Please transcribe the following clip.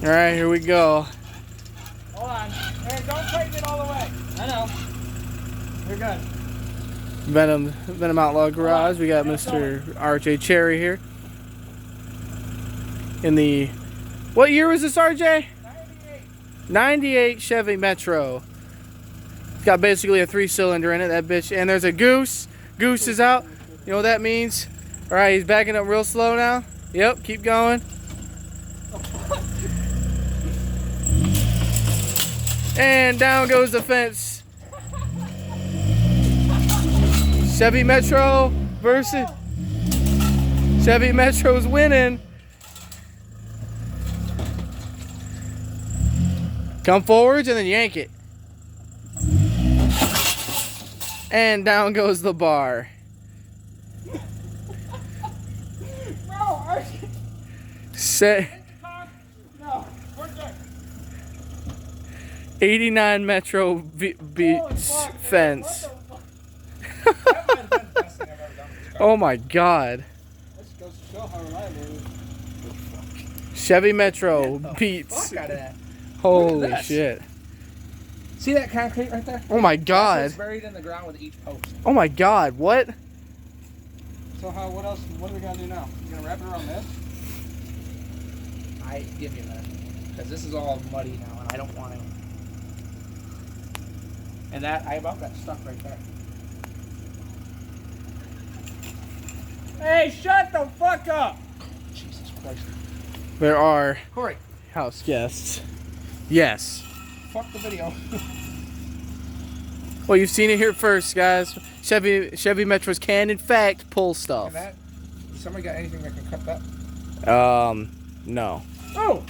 All right, here we go. Hold on. Hey, don't tighten it all the way. I know. You're good. Venom Outlaw Garage. We got Mr. RJ Cherry here. In the, what year was this, RJ? 98 Chevy Metro. It's got basically a 3-cylinder in it, that bitch. And there's a goose. Goose is out. You know what that means? All right, he's backing up real slow now. Yep, keep going. And down goes the fence. Chevy Metro versus Chevy Metro's winning. Come forwards and then yank it. And down goes the bar. No, no, we're good. 89 Metro beats fence. Oh my God. This goes to show how reliable it is. Chevy Metro beats. Fuck out of that. Holy shit. See that concrete right there? Oh my God. It's buried in the ground with each post. Oh my God, what? So what else, what are we gonna do now? You gonna wrap it around this? Give me a minute. Because this is all muddy now and I don't want it. And that, I about got stuck right there. Hey, shut the fuck up! Jesus Christ. There are Corey. house guests. Yes. Fuck the video. Well, you've seen it here first, guys. Chevy Metros can, in fact, pull stuff. Somebody got anything that can cut that? No. Oh!